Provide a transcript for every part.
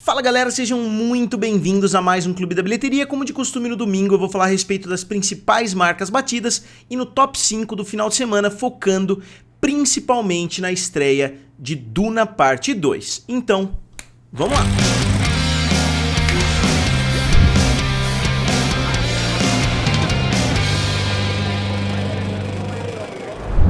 Fala galera, sejam muito bem-vindos a mais um Clube da Bilheteria. Como de costume no domingo eu vou falar a respeito das principais marcas batidas e no top 5 do final de semana, focando principalmente na estreia de Duna Parte 2. Então, vamos lá!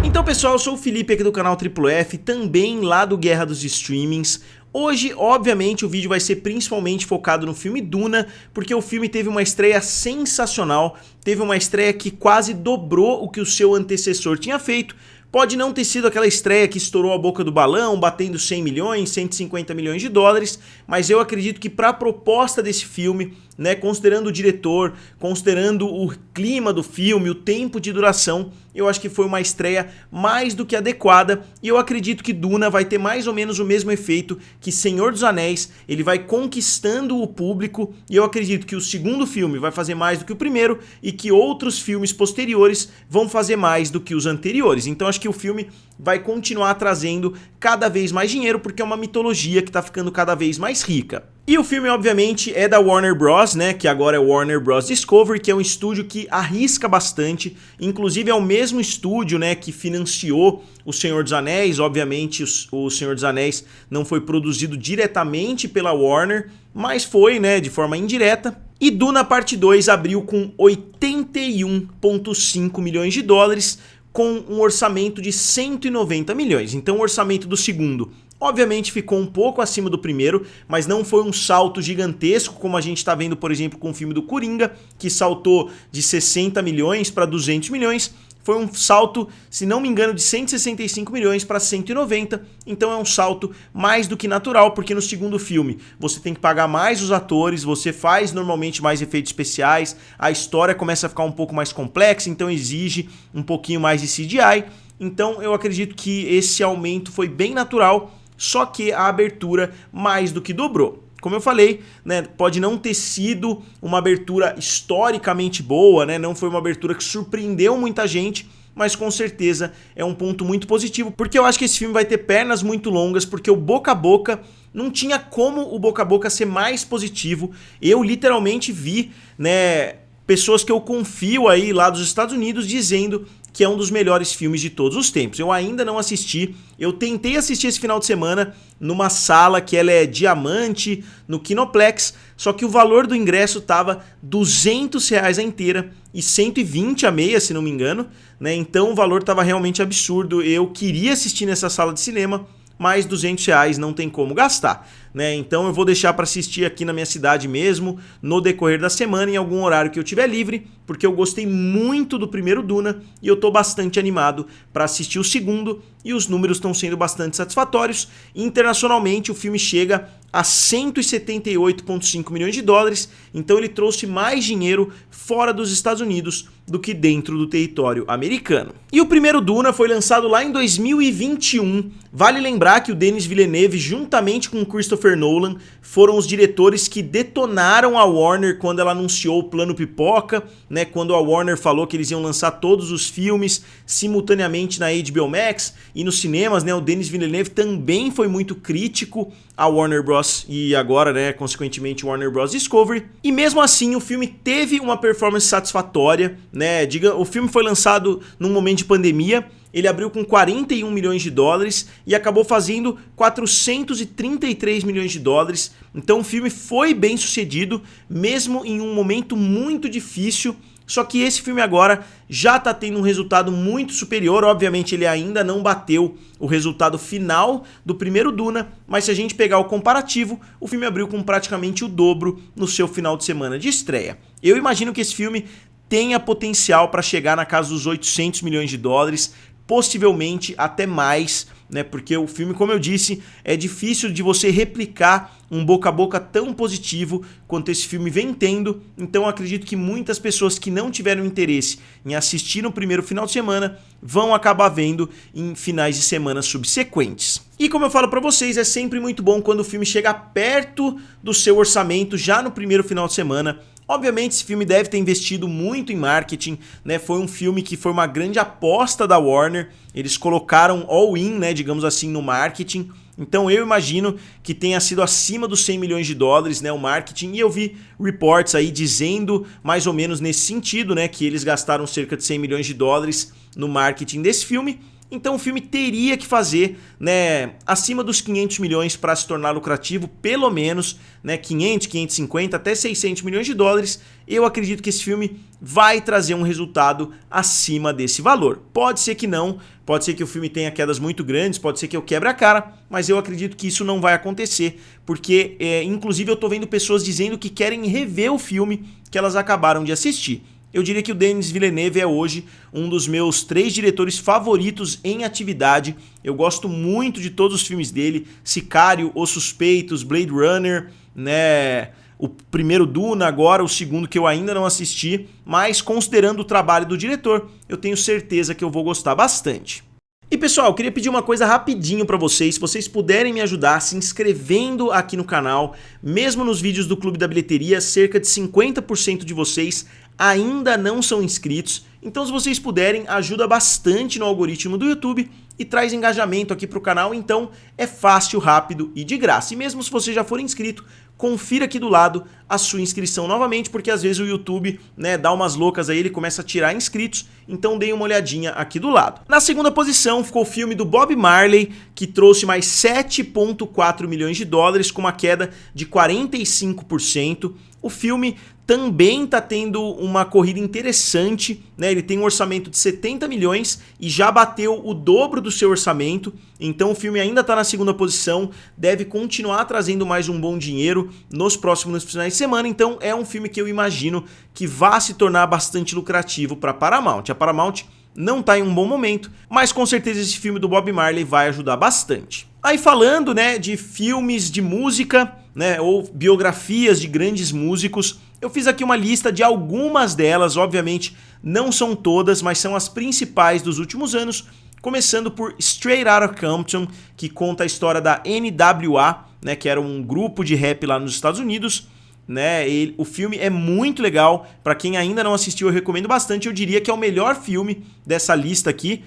Então pessoal, eu sou o Felipe aqui do canal Triplo F, também lá do Guerra dos Streamings. Hoje, obviamente, o vídeo vai ser principalmente focado no filme Duna, porque o filme teve uma estreia sensacional, teve uma estreia que quase dobrou o que o seu antecessor tinha feito. Pode não ter sido aquela estreia que estourou a boca do balão, batendo 100 milhões, 150 milhões de dólares, mas eu acredito que para a proposta desse filme, né, considerando o diretor, considerando o clima do filme, o tempo de duração, eu acho que foi uma estreia mais do que adequada e eu acredito que Duna vai ter mais ou menos o mesmo efeito que Senhor dos Anéis, ele vai conquistando o público e eu acredito que o segundo filme vai fazer mais do que o primeiro e que outros filmes posteriores vão fazer mais do que os anteriores. Então acho que o filme vai continuar trazendo cada vez mais dinheiro porque é uma mitologia que está ficando cada vez mais rica. E o filme, obviamente, é da Warner Bros, né, que agora é Warner Bros Discovery, que é um estúdio que arrisca bastante, inclusive é o mesmo estúdio, né, que financiou O Senhor dos Anéis. Obviamente, o Senhor dos Anéis não foi produzido diretamente pela Warner, mas foi, né, de forma indireta. E Duna Parte 2 abriu com 81,5 milhões de dólares, com um orçamento de 190 milhões. Então o orçamento do segundo obviamente ficou um pouco acima do primeiro, mas não foi um salto gigantesco como a gente está vendo, por exemplo, com o filme do Coringa, que saltou de 60 milhões para 200 milhões. Foi um salto, se não me engano, de 165 milhões para 190, então é um salto mais do que natural, porque no segundo filme você tem que pagar mais os atores, você faz normalmente mais efeitos especiais, a história começa a ficar um pouco mais complexa, então exige um pouquinho mais de CGI, então eu acredito que esse aumento foi bem natural, só que a abertura mais do que dobrou. Como eu falei, né, pode não ter sido uma abertura historicamente boa, né, não foi uma abertura que surpreendeu muita gente, mas com certeza é um ponto muito positivo, porque eu acho que esse filme vai ter pernas muito longas, porque o boca a boca, não tinha como o boca a boca ser mais positivo. Eu literalmente vi, né, pessoas que eu confio aí lá dos Estados Unidos dizendo que é um dos melhores filmes de todos os tempos. Eu ainda não assisti, eu tentei assistir esse final de semana numa sala que ela é diamante, no Kinoplex, só que o valor do ingresso tava R$200 a inteira e 120 a meia, se não me engano, né? Então o valor tava realmente absurdo. Eu queria assistir nessa sala de cinema, mas R$200 não tem como gastar, né? Então eu vou deixar para assistir aqui na minha cidade mesmo, no decorrer da semana, em algum horário que eu tiver livre, porque eu gostei muito do primeiro Duna e eu tô bastante animado para assistir o segundo e os números estão sendo bastante satisfatórios. Internacionalmente o filme chega a 178,5 milhões de dólares, então ele trouxe mais dinheiro fora dos Estados Unidos do que dentro do território americano. E o primeiro Duna foi lançado lá em 2021. Vale lembrar que o Denis Villeneuve, juntamente com o Christopher Nolan, foram os diretores que detonaram a Warner quando ela anunciou o Plano Pipoca, né, quando a Warner falou que eles iam lançar todos os filmes simultaneamente na HBO Max e nos cinemas, né, o Denis Villeneuve também foi muito crítico a Warner Bros. E agora, né, consequentemente, Warner Bros. Discovery. E mesmo assim, o filme teve uma performance satisfatória, né? O filme foi lançado num momento de pandemia, ele abriu com 41 milhões de dólares e acabou fazendo 433 milhões de dólares. Então o filme foi bem sucedido, mesmo em um momento muito difícil. Só que esse filme agora já está tendo um resultado muito superior. Obviamente ele ainda não bateu o resultado final do primeiro Duna, mas se a gente pegar o comparativo, o filme abriu com praticamente o dobro no seu final de semana de estreia. Eu imagino que esse filme tenha potencial para chegar na casa dos 800 milhões de dólares, possivelmente até mais, né? Porque o filme, como eu disse, é difícil de você replicar um boca a boca tão positivo quanto esse filme vem tendo. Então eu acredito que muitas pessoas que não tiveram interesse em assistir no primeiro final de semana vão acabar vendo em finais de semana subsequentes. E como eu falo pra vocês, é sempre muito bom quando o filme chega perto do seu orçamento já no primeiro final de semana. Obviamente esse filme deve ter investido muito em marketing, né? Foi um filme que foi uma grande aposta da Warner, eles colocaram all-in, né, digamos assim, no marketing. Então eu imagino que tenha sido acima dos 100 milhões de dólares, né, o marketing, e eu vi reports aí dizendo mais ou menos nesse sentido, né, que eles gastaram cerca de 100 milhões de dólares no marketing desse filme. Então o filme teria que fazer, né, acima dos 500 milhões para se tornar lucrativo, pelo menos, né, 500, 550 até 600 milhões de dólares. Eu acredito que esse filme vai trazer um resultado acima desse valor. Pode ser que não, pode ser que o filme tenha quedas muito grandes, pode ser que eu quebre a cara, mas eu acredito que isso não vai acontecer, porque inclusive eu tô vendo pessoas dizendo que querem rever o filme que elas acabaram de assistir. Eu diria que o Denis Villeneuve é hoje um dos meus 3 diretores favoritos em atividade. Eu gosto muito de todos os filmes dele, Sicário, Os Suspeitos, Blade Runner, né? O primeiro Duna, agora o segundo que eu ainda não assisti, mas considerando o trabalho do diretor, eu tenho certeza que eu vou gostar bastante. E pessoal, eu queria pedir uma coisa rapidinho pra vocês, se vocês puderem me ajudar se inscrevendo aqui no canal, mesmo nos vídeos do Clube da Bilheteria, cerca de 50% de vocês ainda não são inscritos, então se vocês puderem, ajuda bastante no algoritmo do YouTube e traz engajamento aqui pro canal, então é fácil, rápido e de graça. E mesmo se você já for inscrito, confira aqui do lado a sua inscrição novamente, porque às vezes o YouTube, né, dá umas loucas aí, ele começa a tirar inscritos, então deem uma olhadinha aqui do lado. Na segunda posição ficou o filme do Bob Marley, que trouxe mais 7,4 milhões de dólares, com uma queda de 45%. O filme também está tendo uma corrida interessante, né? Ele tem um orçamento de 70 milhões e já bateu o dobro do seu orçamento, então o filme ainda está na segunda posição, deve continuar trazendo mais um bom dinheiro nos próximos finais de semana, então é um filme que eu imagino que vai se tornar bastante lucrativo para a Paramount. A Paramount não está em um bom momento, mas com certeza esse filme do Bob Marley vai ajudar bastante. Aí falando, né, de filmes de música, né, ou biografias de grandes músicos, eu fiz aqui uma lista de algumas delas, obviamente não são todas, mas são as principais dos últimos anos, começando por Straight Outta Compton, que conta a história da NWA, né, que era um grupo de rap lá nos Estados Unidos, né? O filme é muito legal, para quem ainda não assistiu eu recomendo bastante, eu diria que é o melhor filme dessa lista aqui.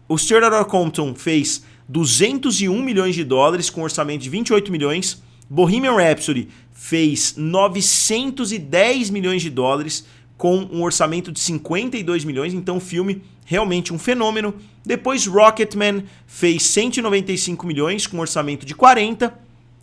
O Straight Outta Compton fez 201 milhões de dólares com um orçamento de 28 milhões, Bohemian Rhapsody fez 910 milhões de dólares com um orçamento de 52 milhões, então o filme realmente um fenômeno. Depois Rocketman fez 195 milhões com um orçamento de 40.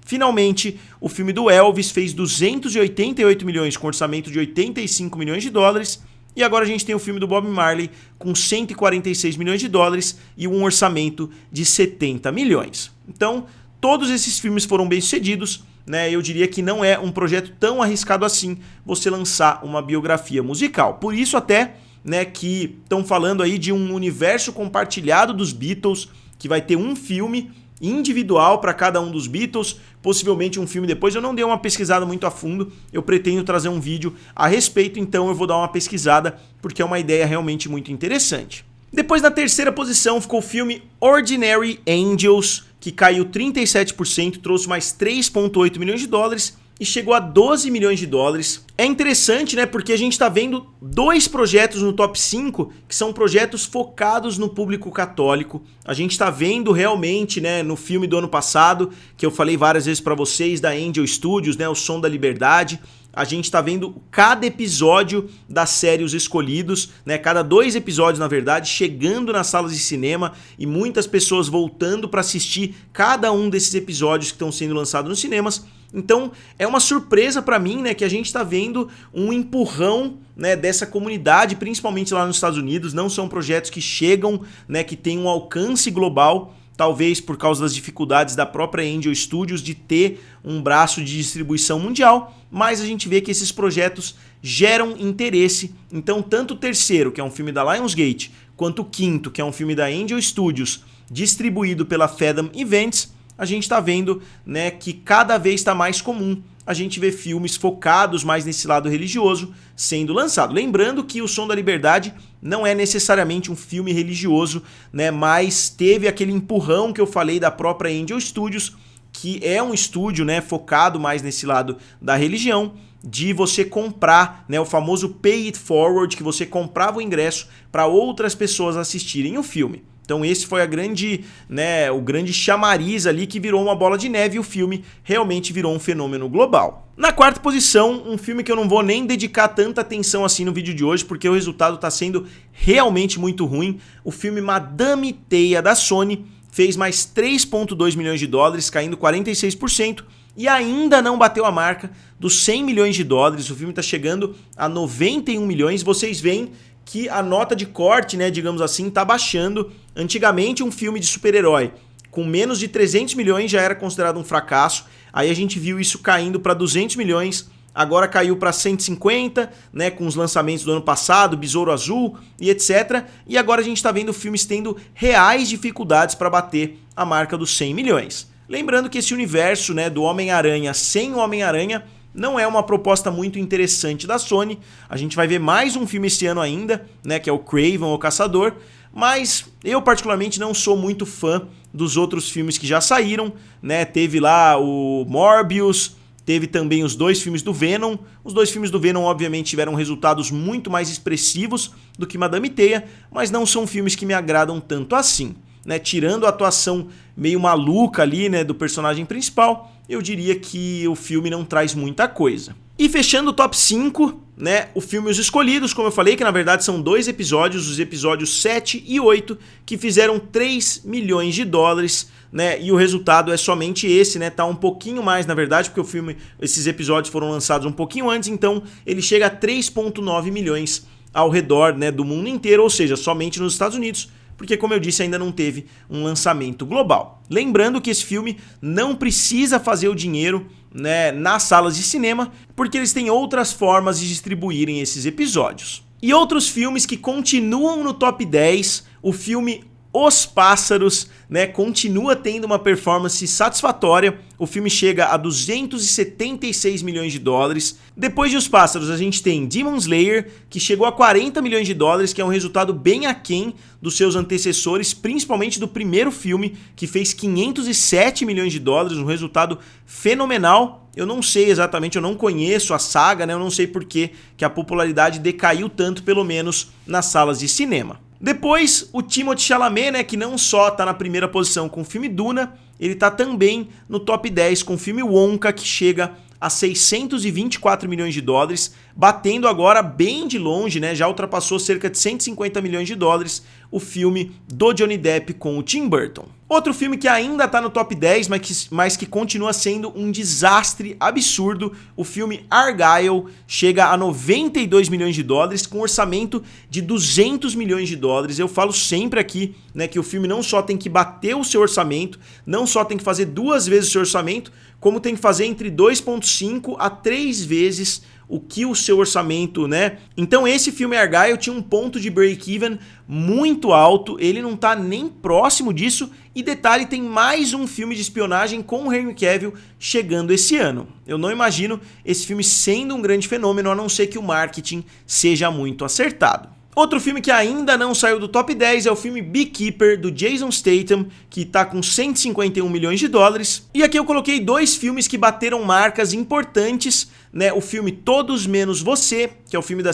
Finalmente, o filme do Elvis fez 288 milhões com um orçamento de 85 milhões de dólares. E agora a gente tem o filme do Bob Marley com 146 milhões de dólares e um orçamento de 70 milhões. Então, todos esses filmes foram bem sucedidos, né? Eu diria que não é um projeto tão arriscado assim você lançar uma biografia musical. Por isso até, né, que estão falando aí de um universo compartilhado dos Beatles, que vai ter um filme individual para cada um dos Beatles, possivelmente um filme depois. Eu não dei uma pesquisada muito a fundo, eu pretendo trazer um vídeo a respeito, então eu vou dar uma pesquisada, porque é uma ideia realmente muito interessante. Depois, na terceira posição, ficou o filme Ordinary Angels, que caiu 37%, trouxe mais 3,8 milhões de dólares e chegou a 12 milhões de dólares. É interessante, né, porque a gente tá vendo 2 projetos no top 5 que são projetos focados no público católico. A gente tá vendo realmente, né, no filme do ano passado, que eu falei várias vezes pra vocês, da Angel Studios, né, O Som da Liberdade. A gente tá vendo cada episódio da série Os Escolhidos, né, cada 2 episódios, na verdade, chegando nas salas de cinema e muitas pessoas voltando para assistir cada um desses episódios que estão sendo lançados nos cinemas. Então, é uma surpresa para mim, né, que a gente tá vendo um empurrão, né, dessa comunidade, principalmente lá nos Estados Unidos. Não são projetos que chegam, né, que tem um alcance global, talvez por causa das dificuldades da própria Angel Studios de ter um braço de distribuição mundial, mas a gente vê que esses projetos geram interesse. Então, tanto o terceiro, que é um filme da Lionsgate, quanto o quinto, que é um filme da Angel Studios, distribuído pela Fathom Events, a gente está vendo, né, que cada vez está mais comum a gente ver filmes focados mais nesse lado religioso sendo lançado. Lembrando que O Som da Liberdade não é necessariamente um filme religioso, né, mas teve aquele empurrão que eu falei da própria Angel Studios, que é um estúdio, né, focado mais nesse lado da religião, de você comprar, né, o famoso pay it forward, que você comprava o ingresso para outras pessoas assistirem o filme. Então esse foi a grande, né, o grande chamariz ali que virou uma bola de neve e o filme realmente virou um fenômeno global. Na quarta posição, um filme que eu não vou nem dedicar tanta atenção assim no vídeo de hoje, porque o resultado está sendo realmente muito ruim. O filme Madame Teia da Sony fez mais 3,2 milhões de dólares, caindo 46%, e ainda não bateu a marca dos 100 milhões de dólares. O filme está chegando a 91 milhões. Vocês veem que a nota de corte, né, digamos assim, está baixando. Antigamente, um filme de super-herói com menos de 300 milhões já era considerado um fracasso. Aí a gente viu isso caindo para 200 milhões, agora caiu para 150, né, com os lançamentos do ano passado, Besouro Azul e etc. E agora a gente está vendo filmes tendo reais dificuldades para bater a marca dos 100 milhões. Lembrando que esse universo, né, do Homem-Aranha sem o Homem-Aranha não é uma proposta muito interessante da Sony. A gente vai ver mais um filme esse ano ainda, né, que é o Kraven, o Caçador, mas eu particularmente não sou muito fã dos outros filmes que já saíram, né? Teve lá o Morbius, teve também os 2 filmes do Venom. Os 2 filmes do Venom obviamente tiveram resultados muito mais expressivos do que Madame Teia, mas não são filmes que me agradam tanto assim, né? Tirando a atuação meio maluca ali, né, do personagem principal, eu diria que o filme não traz muita coisa. E fechando o top 5, né, o filme Os Escolhidos, como eu falei, que na verdade são 2 episódios, os episódios 7 e 8, que fizeram 3 milhões de dólares, né, e o resultado é somente esse, né, tá um pouquinho mais na verdade, porque o filme, esses episódios foram lançados um pouquinho antes, então ele chega a 3,9 milhões ao redor, né, do mundo inteiro, ou seja, somente nos Estados Unidos, porque, como eu disse, ainda não teve um lançamento global. Lembrando que esse filme não precisa fazer o dinheiro, né, nas salas de cinema, porque eles têm outras formas de distribuírem esses episódios. E outros filmes que continuam no top 10, o filme Os Pássaros, né, continua tendo uma performance satisfatória. O filme chega a 276 milhões de dólares. Depois de Os Pássaros, a gente tem Demon Slayer, que chegou a 40 milhões de dólares, que é um resultado bem aquém dos seus antecessores, principalmente do primeiro filme, que fez 507 milhões de dólares, um resultado fenomenal. Eu não sei exatamente, eu não conheço a saga, né, eu não sei por que a popularidade decaiu tanto, pelo menos nas salas de cinema. Depois, o Timothée Chalamet, né, que não só tá na primeira posição com o filme Duna, ele tá também no top 10 com o filme Wonka, que chega a 624 milhões de dólares, batendo agora bem de longe, né, já ultrapassou cerca de 150 milhões de dólares o filme do Johnny Depp com o Tim Burton. Outro filme que ainda tá no top 10, mas que continua sendo um desastre absurdo, o filme Argylle chega a 92 milhões de dólares com um orçamento de 200 milhões de dólares. Eu falo sempre aqui, né, que o filme não só tem que bater o seu orçamento, não só tem que fazer 2 vezes o seu orçamento, como tem que fazer entre 2,5 a 3 vezes o que o seu orçamento, né? Então esse filme Argylle tinha um ponto de break-even muito alto, ele não tá nem próximo disso, e detalhe, tem mais um filme de espionagem com o Henry Cavill chegando esse ano. Eu não imagino esse filme sendo um grande fenômeno, a não ser que o marketing seja muito acertado. Outro filme que ainda não saiu do top 10 é o filme Beekeeper, do Jason Statham, que está com 151 milhões de dólares. E aqui eu coloquei 2 filmes que bateram marcas importantes, né? O filme Todos Menos Você, que é o filme da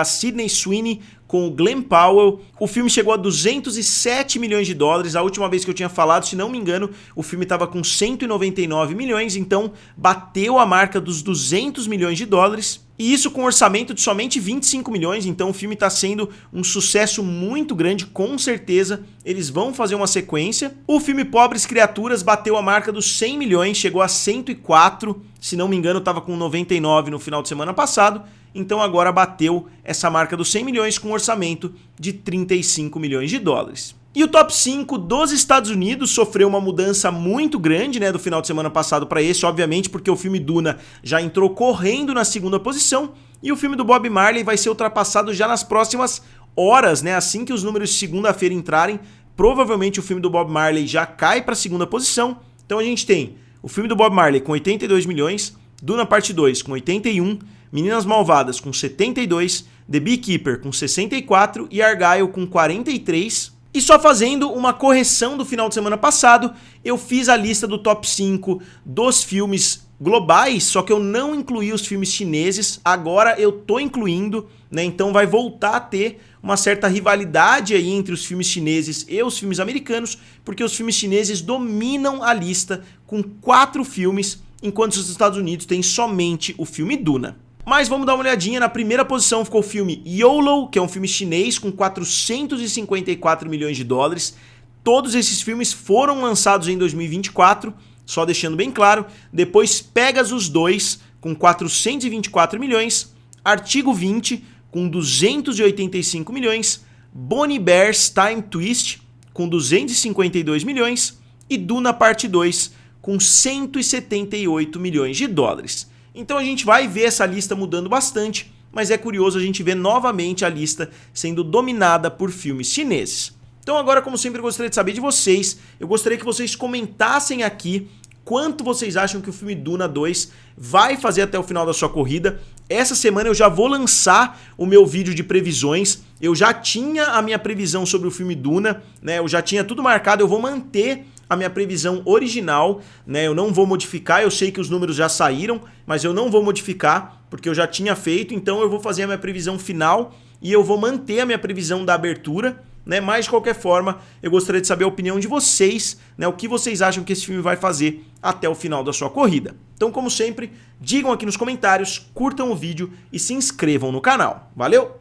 Sydney Sweeney com o Glenn Powell. O filme chegou a 207 milhões de dólares. A última vez que eu tinha falado, se não me engano, o filme estava com 199 milhões, então bateu a marca dos 200 milhões de dólares. E isso com um orçamento de somente 25 milhões, então o filme está sendo um sucesso muito grande, com certeza eles vão fazer uma sequência. O filme Pobres Criaturas bateu a marca dos 100 milhões, chegou a 104, se não me engano estava com 99 no final de semana passado, então agora bateu essa marca dos 100 milhões com um orçamento de 35 milhões de dólares. E o top 5 dos Estados Unidos sofreu uma mudança muito grande, né, do final de semana passado para esse, obviamente porque o filme Duna já entrou correndo na segunda posição e o filme do Bob Marley vai ser ultrapassado já nas próximas horas, né, assim que os números de segunda-feira entrarem, provavelmente o filme do Bob Marley já cai para a segunda posição. Então a gente tem o filme do Bob Marley com 82 milhões, Duna Parte 2 com 81, Meninas Malvadas com 72, The Beekeeper com 64 e Argylle com 43. E só fazendo uma correção do final de semana passado, eu fiz a lista do top 5 dos filmes globais, só que eu não incluí os filmes chineses, agora eu tô incluindo, né? Então vai voltar a ter uma certa rivalidade aí entre os filmes chineses e os filmes americanos, porque os filmes chineses dominam a lista com 4 filmes, enquanto os Estados Unidos têm somente o filme Duna. Mas vamos dar uma olhadinha, na primeira posição ficou o filme YOLO, que é um filme chinês com 454 milhões de dólares. Todos esses filmes foram lançados em 2024, só deixando bem claro. Depois Pegasus 2, com 424 milhões. Artigo 20, com 285 milhões. Bonnie Bear's Time Twist, com 252 milhões. E Duna Parte 2, com 178 milhões de dólares. Então a gente vai ver essa lista mudando bastante, mas é curioso a gente ver novamente a lista sendo dominada por filmes chineses. Então agora, como sempre, eu gostaria de saber de vocês, eu gostaria que vocês comentassem aqui quanto vocês acham que o filme Duna 2 vai fazer até o final da sua corrida. Essa semana eu já vou lançar o meu vídeo de previsões, eu já tinha a minha previsão sobre o filme Duna, né? Eu já tinha tudo marcado, eu vou manter a minha previsão original, né? Eu não vou modificar, eu sei que os números já saíram, mas eu não vou modificar, porque eu já tinha feito, então eu vou fazer a minha previsão final e eu vou manter a minha previsão da abertura, né? Mas de qualquer forma, eu gostaria de saber a opinião de vocês, né? O que vocês acham que esse filme vai fazer até o final da sua corrida. Então, como sempre, digam aqui nos comentários, curtam o vídeo e se inscrevam no canal. Valeu?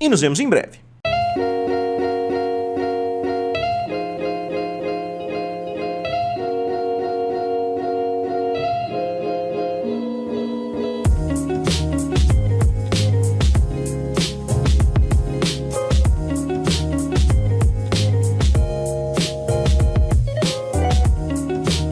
E nos vemos em breve.